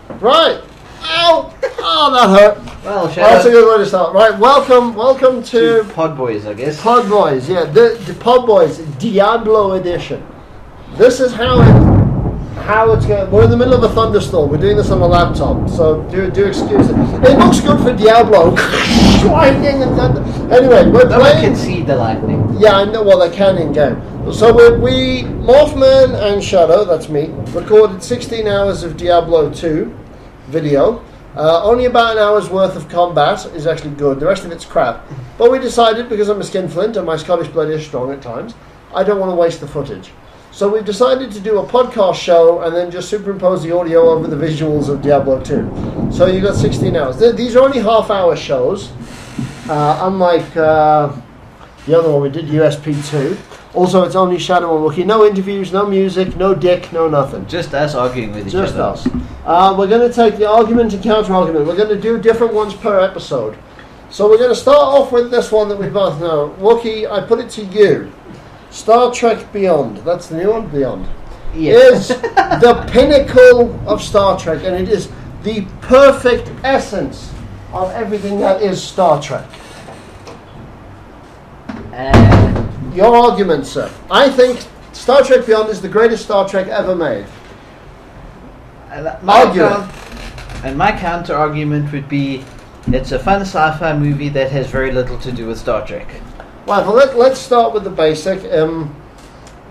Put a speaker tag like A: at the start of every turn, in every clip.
A: Right. Ow! Oh, that hurt.
B: Well,
A: That's a good way to start. Right, welcome to
B: PodBoys, I guess.
A: PodBoys, yeah, the PodBoys Diablo edition. This is how it's going. We're in the middle of a thunderstorm. We're doing this on a laptop, so do excuse it. It looks good for Diablo. Lightning and thunder. Anyway, we're
B: No one
A: playing.
B: can see the lightning.
A: Yeah, I know. Well, they can in game. So we Mothman and Shadow, that's me, recorded 16 hours of Diablo 2 video. Only about an hour's worth of combat is actually good. The rest of it's crap. But we decided, because I'm a skinflint and my Scottish blood is strong at times, I don't want to waste the footage. So we've decided to do a podcast show and then just superimpose the audio over the visuals of Diablo 2. So you got 16 hours. These are only half-hour shows, unlike the other one we did, USP2. Also, it's only Shadow and Wookiee. No interviews, no music, no dick, no nothing.
B: Just us arguing with each other.
A: Just us. We're going to take the argument and counter-argument. We're going to do different ones per episode. So we're going to start off with this one that we both know. Wookiee, I put it to you. Star Trek Beyond. That's the new one? Beyond.
B: Yes.
A: Is the pinnacle of Star Trek. And it is the perfect essence of everything that is Star Trek. Your argument, sir. I think Star Trek Beyond is the greatest Star Trek ever made.
B: My counter argument would be, it's a fun sci-fi movie that has very little to do with Star Trek.
A: Well, let's start with the basic.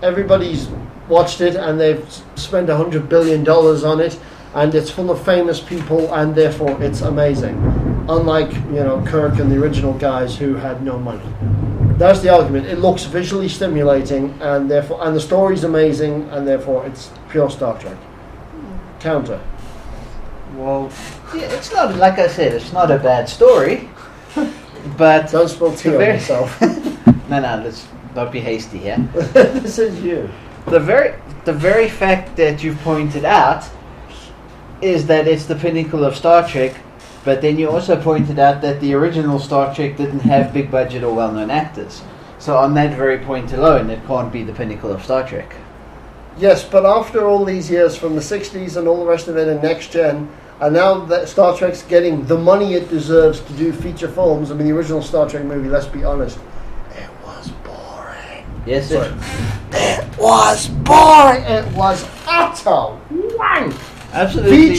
A: Everybody's watched it and they've spent $100 billion on it, and it's full of famous people, and therefore it's amazing. Unlike, Kirk and the original guys who had no money. That's the argument. It looks visually stimulating, and the story's amazing, and therefore it's pure Star Trek. Counter.
B: Well, yeah, it's not, like I said, it's not a bad story, but...
A: Don't spill tea on yourself.
B: No, let's not be hasty here.
A: This is you.
B: The very fact that you've pointed out is that it's the pinnacle of Star Trek, but then you also pointed out that the original Star Trek didn't have big budget or well-known actors. So on that very point alone, it can't be the pinnacle of Star Trek.
A: Yes, but after all these years from the 60s and all the rest of it and next gen, and now that Star Trek's getting the money it deserves to do feature films, I mean, the original Star Trek movie, let's be honest, it was boring.
B: Yes,
A: it was boring. It was utter wank.
B: Absolutely.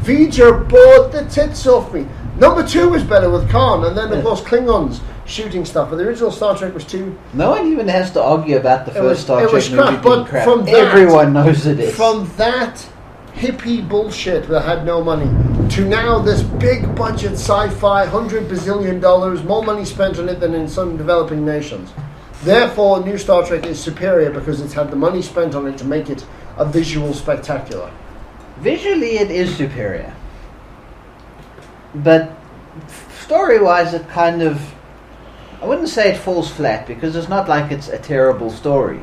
A: Feature bored the tits off me. Number 2 was better with Khan, and then of course Klingons shooting stuff. But the original Star Trek was too.
B: No one even has to argue about the first Star Trek movie being
A: but
B: crap.
A: From that,
B: everyone knows it is.
A: From that hippie bullshit that had no money to now this big budget sci-fi, $100 bazillion, more money spent on it than in some developing nations. Therefore, new Star Trek is superior because it's had the money spent on it to make it a visual spectacular.
B: Visually, it is superior. But story-wise, it kind of... I wouldn't say it falls flat, because it's not like it's a terrible story.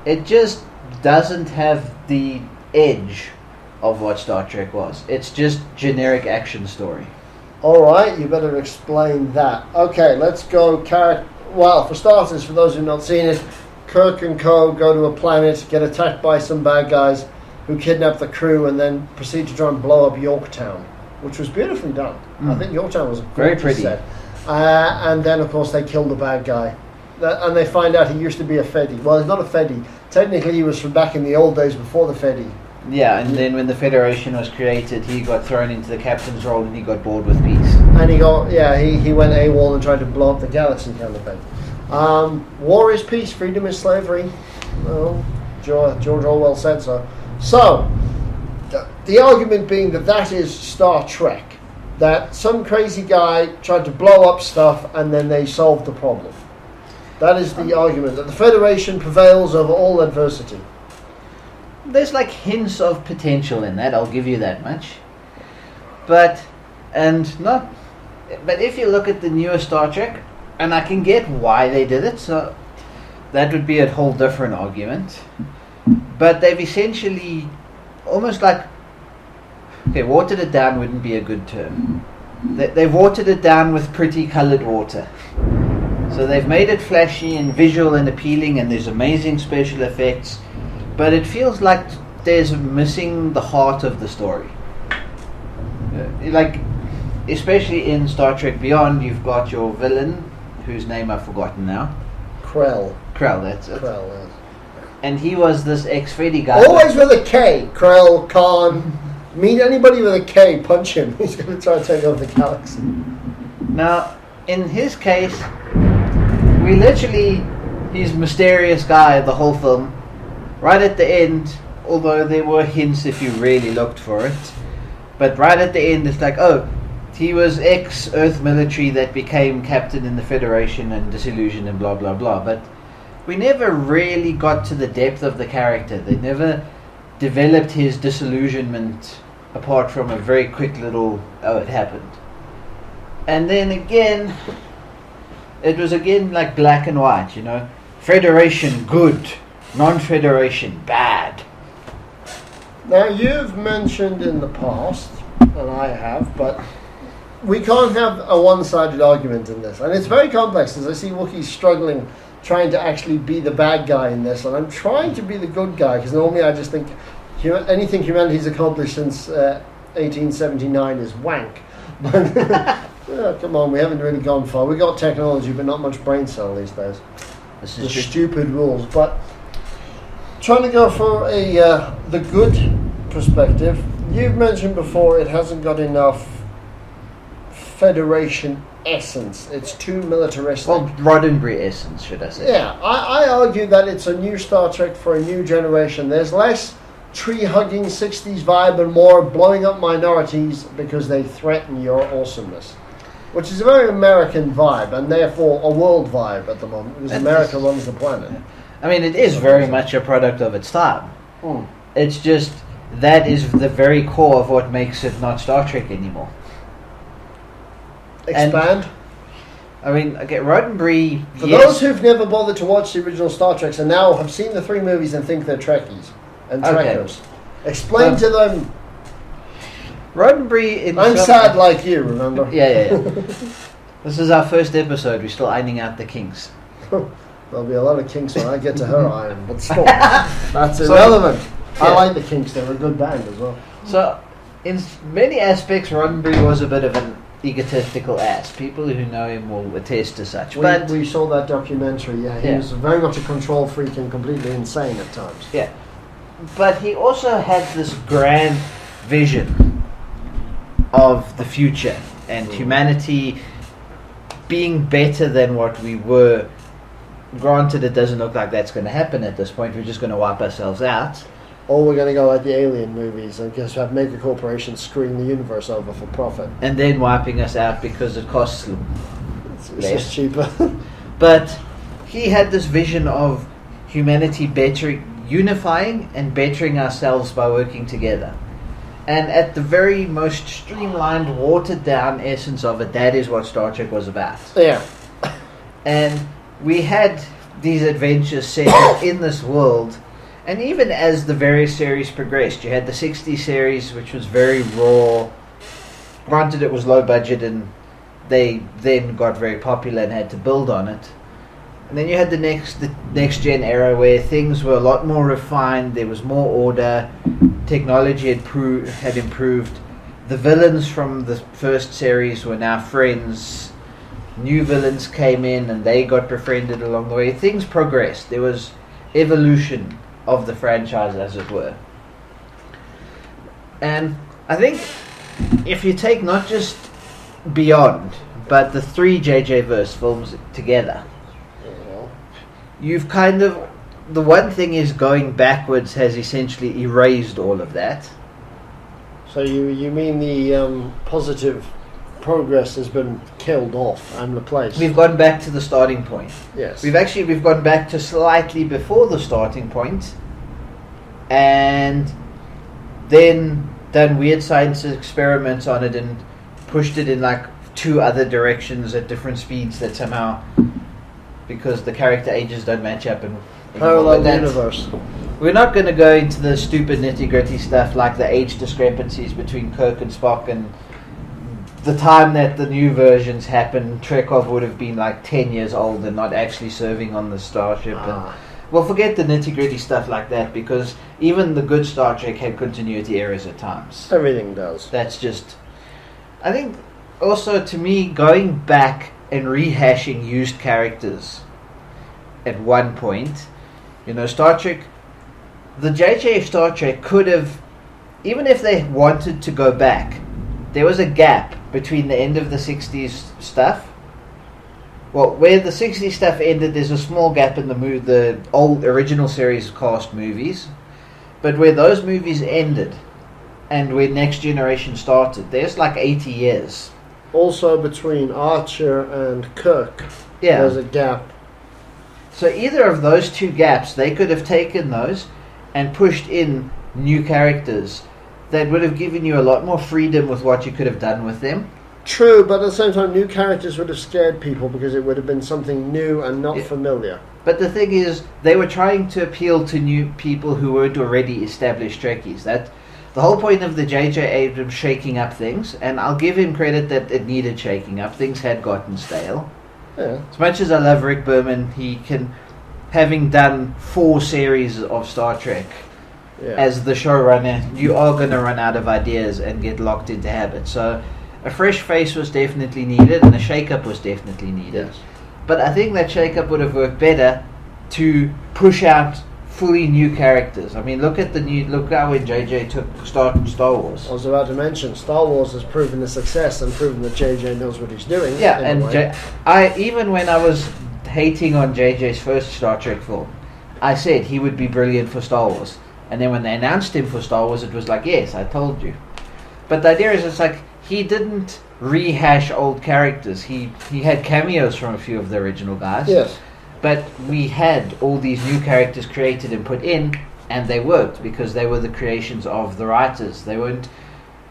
B: It just doesn't have the edge of what Star Trek was. It's just generic action story.
A: Alright, you better explain that. Okay, let's go well, for starters, for those who've not seen it, Kirk and co. go to a planet, get attacked by some bad guys who kidnap the crew and then proceed to try and blow up Yorktown, which was beautifully done. I think Yorktown was a
B: very
A: gorgeous
B: pretty
A: set. And then, of course, they kill the bad guy. And they find out he used to be a Fedi. Well, he's not a Fedi. Technically, he was from back in the old days before the Fedi.
B: Yeah, and then when the Federation was created, he got thrown into the captain's role and he got bored with peace.
A: And he went AWOL and tried to blow up the galaxy kind of thing. War is peace, freedom is slavery. Well, George Orwell said so. So, the argument being that is Star Trek. That some crazy guy tried to blow up stuff and then they solved the problem. That is the argument, that the Federation prevails over all adversity.
B: There's like hints of potential in that, I'll give you that much. But if you look at the newer Star Trek, and I can get why they did it, so that would be a whole different argument. But they've essentially almost like, okay, watered it down wouldn't be a good term. They've watered it down with pretty coloured water. So they've made it flashy and visual and appealing, and there's amazing special effects, but it feels like there's missing the heart of the story. Like, especially in Star Trek Beyond, you've got your villain, whose name I've forgotten now.
A: Krell.
B: Krell, that's it.
A: Krell, yes.
B: And he was this ex-Freddy guy.
A: Always with a K. Krell, Khan. Meet anybody with a K, punch him. He's going to try to take over the galaxy.
B: Now, in his case, we literally, he's a mysterious guy the whole film. Right at the end, although there were hints if you really looked for it, but right at the end it's like, oh, he was ex-Earth military that became captain in the Federation and disillusioned and blah blah blah. But we never really got to the depth of the character. They never developed his disillusionment apart from a very quick little, oh, it happened. And then again, it was again like black and white, you know. Federation, good. Non-Federation, bad.
A: Now, you've mentioned in the past, and I have, but we can't have a one-sided argument in this. And it's very complex, as I see Wookiees struggling, trying to actually be the bad guy in this. And I'm trying to be the good guy, because normally I just think anything humanity's accomplished since 1879 is wank. But come on, we haven't really gone far. We got technology, but not much brain cell these days.
B: This
A: The
B: is just
A: stupid rules. But trying to go for the good perspective, you've mentioned before it hasn't got enough Federation essence. It's too militaristic.
B: well, Roddenberry essence, should I say?
A: Yeah, I argue that it's a new Star Trek for a new generation. There's less tree-hugging 60s vibe and more blowing up minorities because they threaten your awesomeness, which is a very American vibe and therefore a world vibe at the moment, because America runs the planet.
B: I mean, it is very much a product of its time.
A: Hmm.
B: It's just that is the very core of what makes it not Star Trek anymore.
A: Expand.
B: I mean, okay, Roddenberry.
A: For those who've never bothered to watch the original Star Treks and now have seen the 3 movies and think they're Trekkies and Trekkers, explain to them.
B: Roddenberry.
A: I'm sad like you, remember?
B: Yeah. This is our first episode. We're still ironing out the kinks.
A: There'll be a lot of kinks when I get to her iron, but still, that's irrelevant.
B: Yeah.
A: I like the Kinks; they're a good band as well.
B: So, in many aspects, Roddenberry was a bit of an egotistical ass. People who know him will attest to such. But
A: We saw that documentary. Yeah, he was very much a control freak and completely insane at times.
B: yeah, but he also had this grand vision of the future and humanity being better than what we were. Granted, it doesn't look like that's going to happen at this point. We're just going to wipe ourselves out.
A: Or we're going to go like the Alien movies and just have mega corporations screwing the universe over for profit.
B: And then wiping us out because it costs them.
A: It's just cheaper.
B: But he had this vision of humanity unifying and bettering ourselves by working together. And at the very most streamlined, watered down essence of it, that is what Star Trek was about.
A: Yeah.
B: And we had these adventures set in this world. And even as the various series progressed, you had the 60 series, which was very raw. Granted, it was low budget, and they then got very popular and had to build on it. And then you had the next gen era, where things were a lot more refined. There was more order. Technology had improved. The villains from the first series were now friends. New villains came in, and they got befriended along the way. Things progressed. There was evolution of the franchise, as it were. And I think if you take not just Beyond, but the 3 JJ verse films together, you've kind of, the one thing is going backwards has essentially erased all of that.
A: So you mean the positive progress has been killed off and replaced?
B: We've gone back to the starting point.
A: Yes.
B: We've gone back to slightly before the starting point, and then done weird science experiments on it and pushed it in like 2 other directions at different speeds that somehow, because the character ages don't match up and
A: Parallel universe.
B: We're not going to go into the stupid nitty-gritty stuff like the age discrepancies between Kirk and Spock, and the time that the new versions happened. Trekov would have been like 10 years old and not actually serving on the starship. And well, forget the nitty-gritty stuff like that, because even the good Star Trek had continuity errors at times.
A: Everything does.
B: That's just I think also to me going back and rehashing used characters at one point, Star Trek, the JJ Star Trek could have, even if they wanted to go back, there was a gap between the end of the 60s stuff. Well, where the 60s stuff ended, there's a small gap in the old original series cast movies. But where those movies ended and where Next Generation started, there's like 80 years.
A: Also between Archer and Kirk,
B: Yeah.
A: there's a gap.
B: So either of those two gaps, they could have taken those and pushed in new characters that would have given you a lot more freedom with what you could have done with them.
A: True, but at the same time, new characters would have scared people because it would have been something new and not familiar.
B: But the thing is, they were trying to appeal to new people who weren't already established Trekkies. That the whole point of the J.J. Abrams shaking up things, and I'll give him credit that it needed shaking up. Things had gotten stale.
A: Yeah.
B: As much as I love Rick Berman, having done 4 series of Star Trek, as the showrunner, you are going to run out of ideas and get locked into habits. So a fresh face was definitely needed, and a shake-up was definitely needed.
A: Yes.
B: But I think that shake-up would have worked better to push out fully new characters. I mean, look how when JJ took Star Wars.
A: I was about to mention, Star Wars has proven a success and proven that JJ knows what he's doing.
B: Yeah, and even when I was hating on JJ's first Star Trek film, I said he would be brilliant for Star Wars. And then when they announced him for Star Wars, it was like, yes, I told you. But the idea is, it's like, he didn't rehash old characters. He had cameos from a few of the original guys.
A: Yes.
B: But we had all these new characters created and put in, and they worked because they were the creations of the writers. They weren't.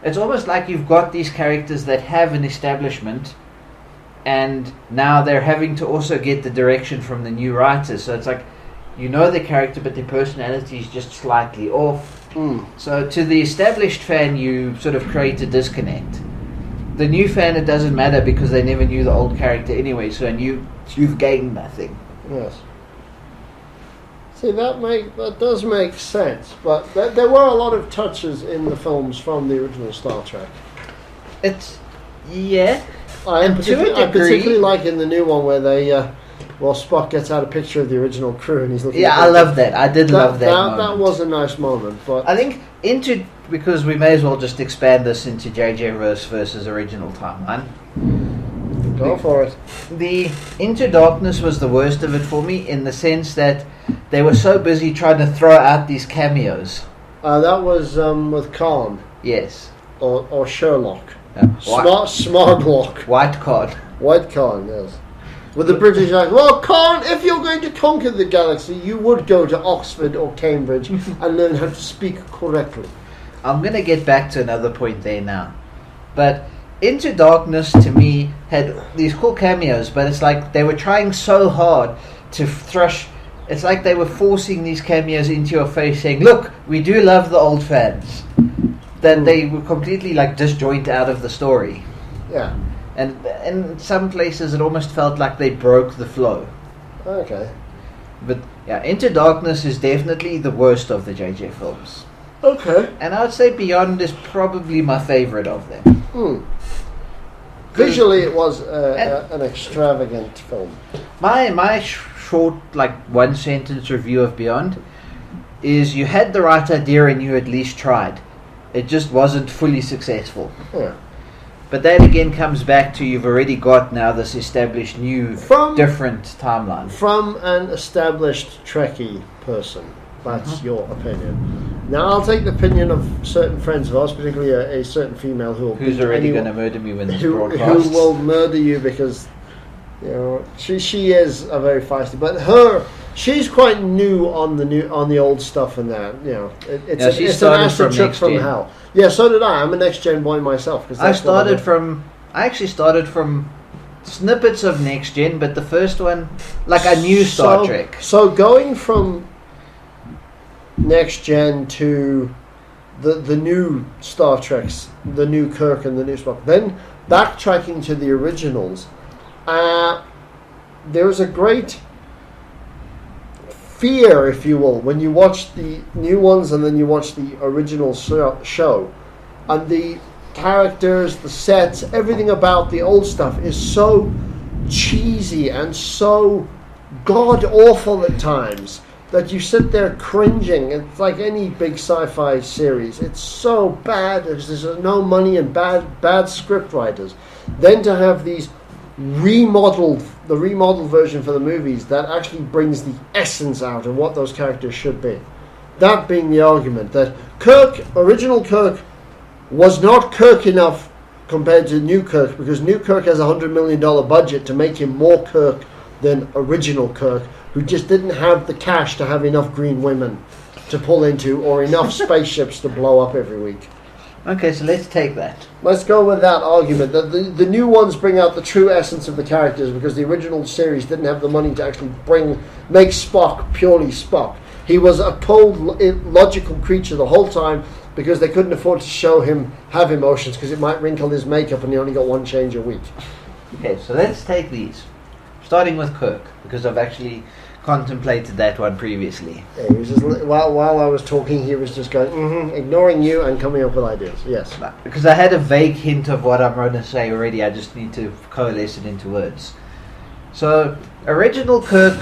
B: It's almost like you've got these characters that have an establishment, and now they're having to also get the direction from the new writers. So it's like, the character, but their personality is just slightly off. So to the established fan, you sort of create a disconnect. The new fan, it doesn't matter because they never knew the old character anyway, so you've gained nothing.
A: Yes. See, that does make sense, but there were a lot of touches in the films from the original Star Trek. I particularly like in the new one where they, Spock gets out a picture of the original crew and he's looking.
B: Yeah, I love that. I did love that moment.
A: That was a nice moment, but
B: I think because we may as well just expand this into JJ versus original timeline.
A: Go for it.
B: The Into Darkness was the worst of it for me in the sense that they were so busy trying to throw out these cameos.
A: That was with Khan.
B: Yes.
A: Or Sherlock.
B: Smartlock.
A: White Khan, yes. With the British like, well, Khan, if you're going to conquer the galaxy, you would go to Oxford or Cambridge and learn how to speak correctly.
B: I'm going to get back to another point there now. But Into Darkness, to me, had these cool cameos, but it's like they were trying so hard to thrush. It's like they were forcing these cameos into your face, saying, look, we do love the old fans. That they were completely disjoint out of the story.
A: Yeah.
B: And in some places it almost felt like they broke the flow.
A: Okay.
B: But yeah, Into Darkness is definitely the worst of the JJ films.
A: Okay.
B: And I would say Beyond is probably my favorite of them.
A: Visually it was an extravagant film.
B: My short, one sentence review of Beyond is you had the right idea and you at least tried. It just wasn't fully successful.
A: Yeah.
B: But that again comes back to you've already got now this established new, different timeline.
A: From an established Trekkie person. That's your opinion. Now I'll take the opinion of certain friends of ours, particularly a certain female who's
B: already going to murder me when this broadcasts.
A: Who will murder you because she is a very feisty, but she's quite new on the old stuff and that it's an acid trip from hell. Yeah, so did I. I'm a next gen boy myself.
B: I actually started from snippets of next gen, but the first one, I knew Star Trek.
A: So going from next gen to the new Star Treks, the new Kirk and the new Spock, then backtracking to the originals, there's a great fear, if you will, when you watch the new ones and then you watch the original show, and the characters, the sets, everything about the old stuff is so cheesy and so god-awful at times that you sit there cringing. It's like any big sci-fi series. It's so bad. There's no money and bad script writers. Then to have these remodeled version for the movies that actually brings the essence out of what those characters should be. That being the argument that original Kirk, was not Kirk enough compared to new Kirk, because new Kirk has a $100 million budget to make him more Kirk than original Kirk, who just didn't have the cash to have enough green women to pull into or enough spaceships to blow up every week.
B: Okay, so let's take that.
A: Let's go with that argument. That the new ones bring out the true essence of the characters, because the original series didn't have the money to actually make Spock purely Spock. He was a cold, illogical creature the whole time because they couldn't afford to show him have emotions because it might wrinkle his makeup and he only got one change a week.
B: Okay, so let's take these. Starting with Kirk, because I've actually contemplated that one previously.
A: Yeah, he was just, while I was talking, he was just going, ignoring you and coming up with ideas. Yes.
B: Because I had a vague hint of what I'm going to say already, I just need to coalesce it into words. So, original Kirk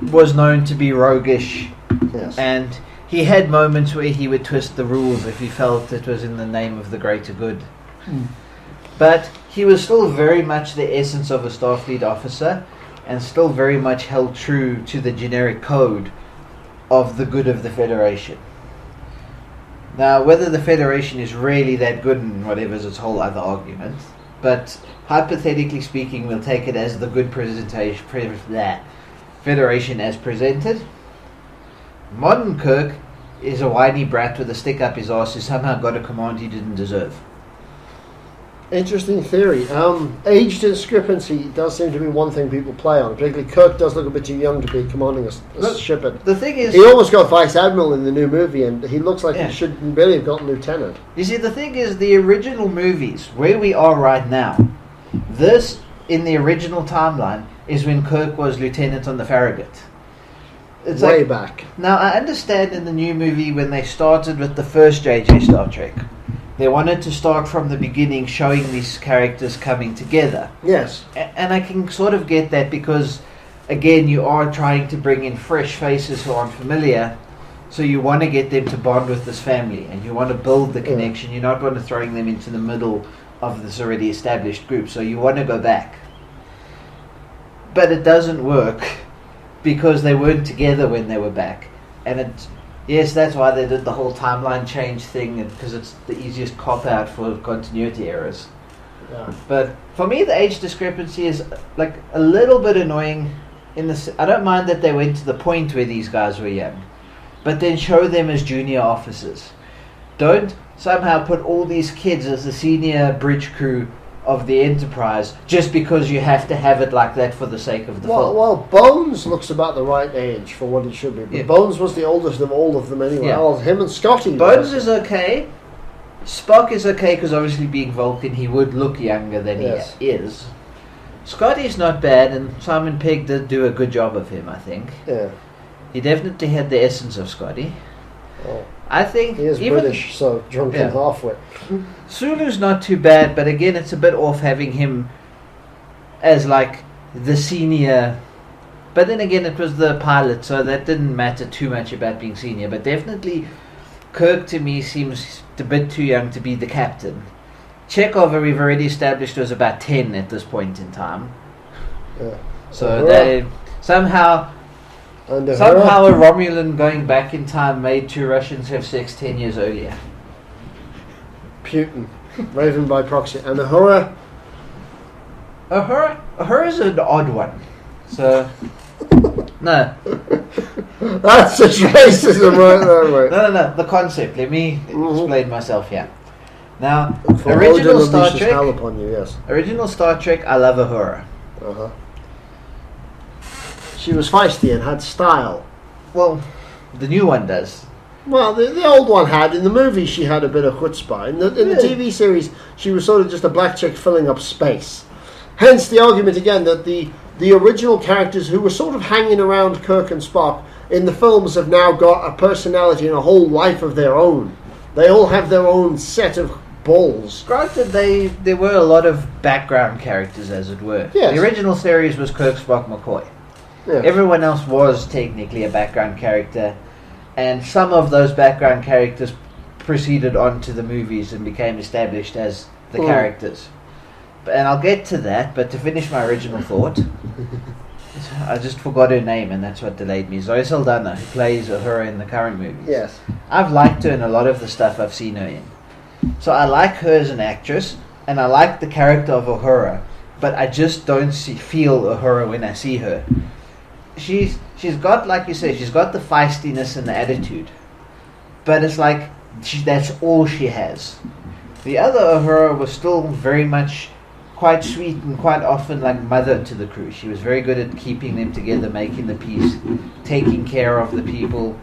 B: was known to be roguish,
A: yes,
B: and he had moments where he would twist the rules if he felt it was in the name of the greater good. But he was still very much the essence of a Starfleet officer, and still very much held true to the generic code of the good of the Federation. Now, whether the Federation is really that good and whatever is its whole other argument, but hypothetically speaking, we'll take it as the good Federation as presented. Modern Kirk is a whiny brat with a stick up his ass who somehow got a command he didn't deserve.
A: Interesting theory. Age discrepancy does seem to be one thing people play on. Particularly Kirk does look a bit too young to be commanding a ship.
B: The thing is,
A: he almost got Vice Admiral in the new movie, and he looks like he should barely have gotten Lieutenant.
B: You see, the thing is, the original movies, where we are right now, this, in the original timeline, is when Kirk was Lieutenant on the Farragut. It's
A: way back.
B: Now, I understand in the new movie when they started with the first JJ Star Trek, they wanted to start from the beginning showing these characters coming together.
A: Yes.
B: And I can sort of get that because, again, you are trying to bring in fresh faces who aren't familiar, so you want to get them to bond with this family, and you want to build the connection. You're not going to throw them into the middle of this already established group, so you want to go back. But it doesn't work because they weren't together when they were back. And yes, that's why they did the whole timeline change thing, because it's the easiest cop-out for continuity errors.
A: Yeah.
B: But for me, the age discrepancy is like a little bit annoying. I don't mind that they went to the point where these guys were young, but then show them as junior officers. Don't somehow put all these kids as the senior bridge crew of the Enterprise just because you have to have it like that for the sake of the film.
A: Well, Bones looks about the right age for what he should be. But Bones was the oldest of all of them anyway.
B: Yeah.
A: Oh, him and Scotty.
B: Bones is okay. Spock is okay because obviously being Vulcan, he would look younger than he is. Scotty's not bad, and Simon Pegg did do a good job of him, I think.
A: Yeah.
B: He definitely had the essence of Scotty.
A: Oh.
B: I think
A: he is
B: even
A: British, so drunk in halfwit.
B: Sulu's not too bad, but again, it's a bit off having him as like the senior. But then again, it was the pilot, so that didn't matter too much about being senior. But definitely, Kirk to me seems a bit too young to be the captain. Chekhov, we've already established, was about 10 at this point in time.
A: Yeah.
B: So they somehow a Romulan going back in time made two Russians have sex 10 years earlier.
A: Putin. Raven by proxy. And Uhura?
B: Uhura's an odd one. So, no.
A: That's just racism right there, mate.
B: No. The concept. Let me explain myself here. Now,
A: For
B: original
A: Odin
B: Star
A: unleashes
B: Trek.
A: hell upon you, yes.
B: Original Star Trek, I love Uhura.
A: Uh-huh. She was feisty and had style.
B: Well, the new one does.
A: Well, the old one had. In the movie, she had a bit of chutzpah. In the TV series, she was sort of just a black chick filling up space. Hence the argument again that the original characters who were sort of hanging around Kirk and Spock in the films have now got a personality and a whole life of their own. They all have their own set of balls.
B: Granted, there were a lot of background characters, as it were.
A: Yes.
B: The original series was Kirk, Spock, McCoy.
A: Yeah.
B: Everyone else was technically a background character, and some of those background characters proceeded on to the movies and became established as the characters. And I'll get to that, but to finish my original thought, I just forgot her name, and that's what delayed me. Zoe Saldana, who plays her in the current movies.
A: Yes.
B: I've liked her in a lot of the stuff I've seen her in. So I like her as an actress, and I like the character of Uhura, but I just don't feel Uhura when I see her. She's got, like you say, she's got the feistiness and the attitude, but it's like that's all she has. The other Uhura was still very much quite sweet and quite often like mother to the crew. She was very good at keeping them together, making the peace, taking care of the people.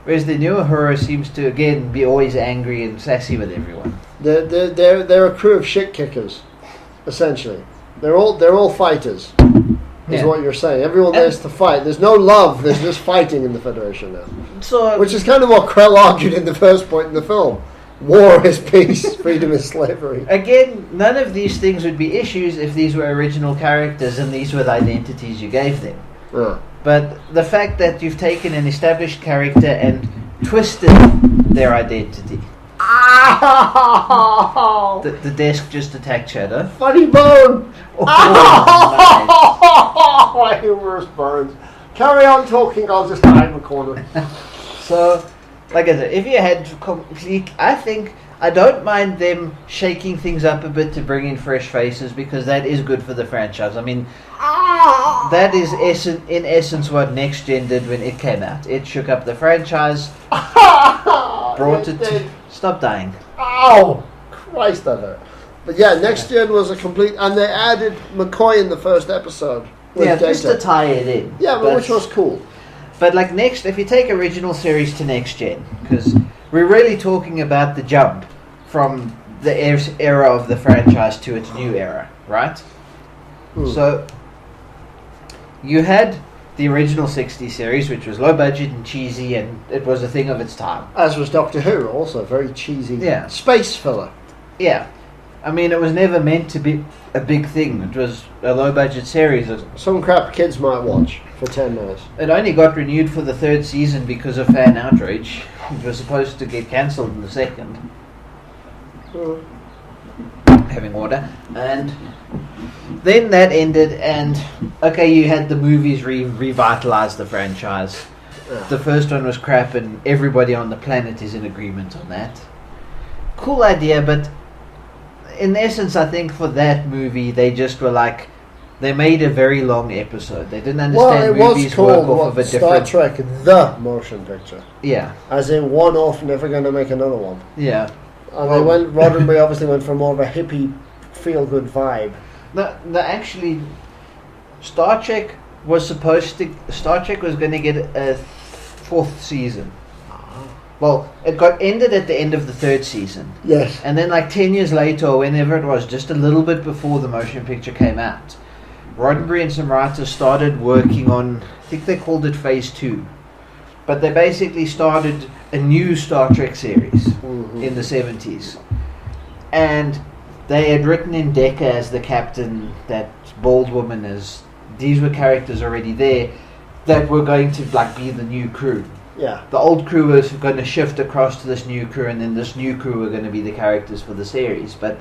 B: Whereas the new Uhura seems to again be always angry and sassy with everyone.
A: They're a crew of shit kickers, essentially. They're all fighters. Is what you're saying. Everyone there's to fight. There's no love. There's just fighting in the Federation now.
B: So,
A: which is kind of what Krell argued in the first point in the film. War is peace, freedom is slavery.
B: Again, none of these things would be issues if these were original characters and these were the identities you gave them. But the fact that you've taken an established character and twisted their identity.
A: Ow!
B: The desk just attacked Shadow.
A: Funny bone!
B: Oh,
A: My humorous bones. Carry on talking, I'll just hide in the corner.
B: So, like I said, if you had complete... I don't mind them shaking things up a bit to bring in fresh faces because that is good for the franchise. I mean, that is in essence what Next Gen did when it came out. It shook up the franchise, brought it to... Stop dying.
A: Ow! Christ, that hurt. But yeah, Next Gen was a complete... And they added McCoy in the first episode.
B: Yeah, just to tie it in.
A: Yeah, but which was cool.
B: But like if you take original series to Next Gen, because we're really talking about the jump from the era of the franchise to its new era, right? So you had the original 60 series, which was low budget and cheesy, and it was a thing of its time.
A: As was Doctor Who, also very cheesy.
B: Yeah.
A: Space filler.
B: Yeah. I mean, it was never meant to be a big thing. It was a low budget series.
A: Some crap kids might watch for 10 minutes.
B: It only got renewed for the third season because of fan outrage. It was supposed to get cancelled in the second. Having water. And then that ended, and okay, you had the movies revitalize the franchise. The first one was crap, and everybody on the planet is in agreement on that. Cool idea, but in essence, I think for that movie, they just were like, they made a very long episode. They didn't understand movies work off of a different...
A: Star Trek, the motion picture.
B: Yeah.
A: As in one off, never going to make another one.
B: Yeah.
A: And Roddenberry obviously went for more of a hippie, feel-good vibe.
B: Actually, Star Trek was going to get a fourth season. Well, it got ended at the end of the third season.
A: Yes.
B: And then like 10 years later, or whenever it was, just a little bit before the motion picture came out, Roddenberry and some writers started working on, I think they called it Phase 2. But they basically started a new Star Trek series in the 70s. And they had written in Decker as the captain, that bald woman as... These were characters already there that were going to like be the new crew.
A: Yeah.
B: The old crew was going to shift across to this new crew, and then this new crew were going to be the characters for the series. But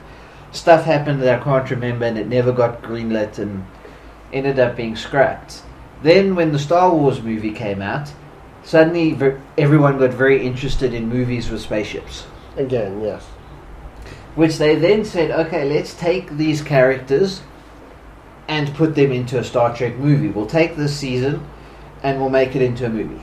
B: stuff happened that I can't remember, and it never got greenlit and ended up being scrapped. Then when the Star Wars movie came out, suddenly everyone got very interested in movies with spaceships.
A: Again, yes.
B: Which they then said, okay, let's take these characters and put them into a Star Trek movie. We'll take this season and we'll make it into a movie.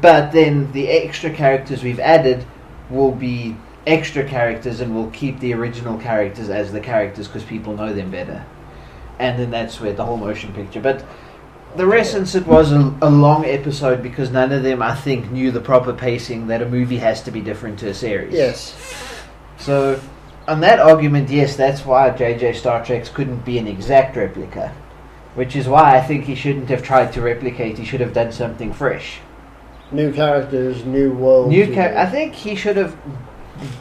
B: But then the extra characters we've added will be extra characters, and we'll keep the original characters as the characters because people know them better. And then that's where the whole motion picture. But the essence, it was a long episode because none of them, I think, knew the proper pacing that a movie has to be different to a series.
A: Yes.
B: So, on that argument, yes, that's why J.J. Star Trek couldn't be an exact replica. Which is why I think he shouldn't have tried to replicate. He should have done something fresh.
A: New characters, new world.
B: I think he should have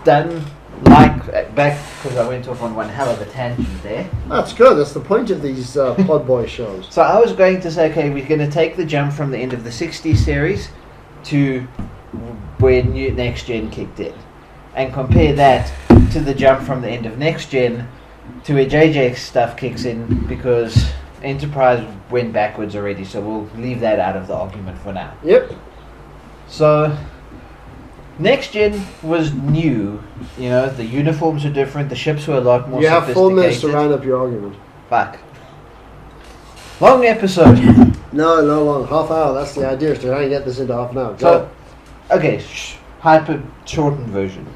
B: done like back because I went off on one hell of a tangent there.
A: That's good. That's the point of these PodBoys shows.
B: So I was going to say, okay, we're going to take the jump from the end of the 60s series to when Next Gen kicked in, and compare that to the jump from the end of Next Gen to where JJ stuff kicks in, because Enterprise went backwards already, so we'll leave that out of the argument for now.
A: Yep.
B: So Next Gen was new, you know, the uniforms were different, the ships were a lot more
A: You
B: sophisticated.
A: have 4 minutes to round up your argument.
B: Fuck. Long episode.
A: No long. Half hour, that's the idea, is to try and get this into half an hour. Go.
B: So, okay, hyper shortened version.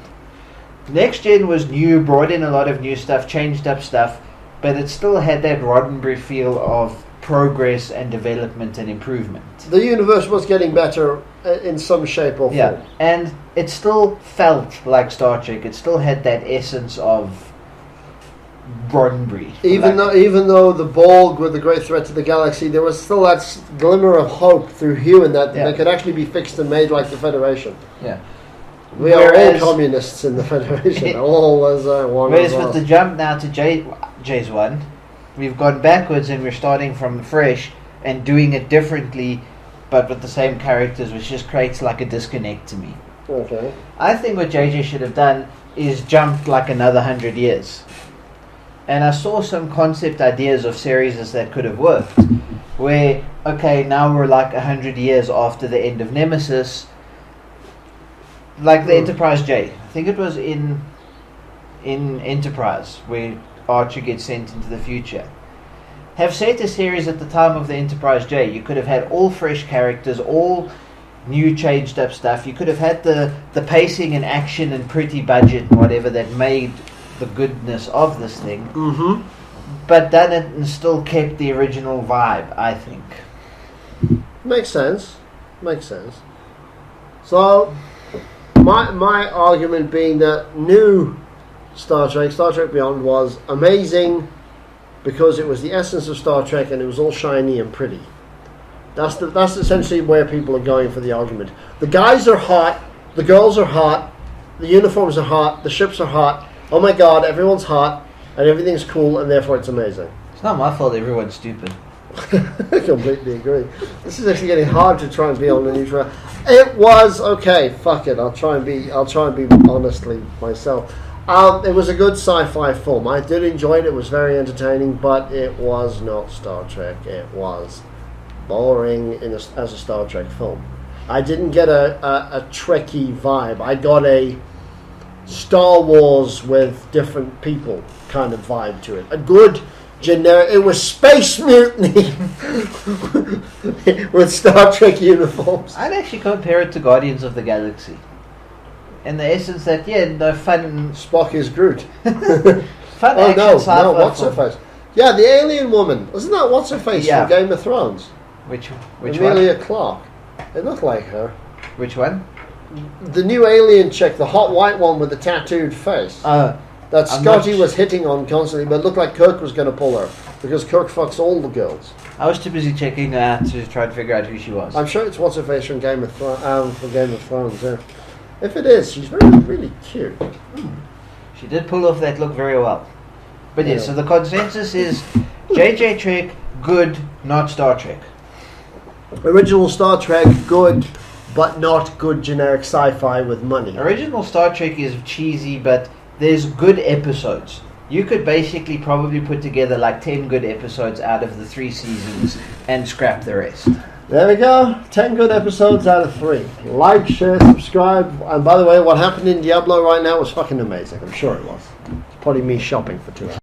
B: Next Gen was new, brought in a lot of new stuff, changed up stuff, but it still had that Roddenberry feel of progress and development and improvement.
A: The universe was getting better in some shape or form.
B: Yeah, and it still felt like Star Trek. It still had that essence of Roddenberry.
A: Even though the Borg were the great threat to the galaxy, there was still that glimmer of hope through Human that they could actually be fixed and made like the Federation.
B: Yeah.
A: We are all communists in the Federation. All as one.
B: Whereas with the jump now to J's one, we've gone backwards and we're starting from fresh and doing it differently, but with the same characters, which just creates like a disconnect to me.
A: Okay.
B: I think what JJ should have done is jumped like another 100 years. And I saw some concept ideas of series that could have worked, where, okay, now we're like 100 years after the end of Nemesis, like the Enterprise J. I think it was in Enterprise, where Archer gets sent into the future. Have set a series at the time of the Enterprise J. You could have had all fresh characters, all new changed up stuff. You could have had the pacing and action and pretty budget and whatever that made the goodness of this thing.
A: Mm-hmm.
B: But done it and still kept the original vibe, I think.
A: Makes sense. So, my argument being that new Star Trek Beyond was amazing because it was the essence of Star Trek and it was all shiny and pretty. That's essentially where people are going for the argument. The guys are hot, the girls are hot, the uniforms are hot, the ships are hot. Oh my god, everyone's hot and everything's cool and therefore it's amazing.
B: It's not my fault everyone's stupid.
A: I completely agree. This is actually getting hard to try and be on the neutral. It was okay. Fuck it. I'll try and be honestly myself. It was a good sci-fi film. I did enjoy it. It was very entertaining, but it was not Star Trek. It was boring as a Star Trek film. I didn't get a Trekkie vibe. I got a Star Wars with different people kind of vibe to it. A good generic. It was Space Mutiny with Star Trek uniforms.
B: I'd actually compare it to Guardians of the Galaxy, in the essence that the fun
A: Spock is Groot.
B: fun
A: Oh
B: action
A: no,
B: sci-fi
A: what's her
B: film.
A: face? Yeah, the alien woman. Wasn't that what's her face
B: Yeah.
A: from Game of Thrones?
B: Which
A: Amelia
B: one?
A: Clarke. It looked like her.
B: Which one?
A: The new alien chick, the hot white one with the tattooed face. That
B: I'm
A: Scotty
B: not
A: was hitting on constantly, but it looked like Kirk was going to pull her because Kirk fucks all the girls.
B: I was too busy checking out to try to figure out who she was.
A: I'm sure it's what's her face from Game of Thrones. Yeah. If it is, she's really, really cute.
B: She did pull off that look very well. But
A: Yeah.
B: yes, so the consensus is JJ Trek, good, not Star Trek.
A: Original Star Trek, good, but not good generic sci-fi with money.
B: Original Star Trek is cheesy, but there's good episodes. You could basically probably put together like 10 good episodes out of the 3 seasons and scrap the rest.
A: There we go. 10 good episodes out of 3. Like, share, subscribe. And by the way, what happened in Diablo right now was fucking amazing. I'm sure it was. It's probably me shopping for 2 hours.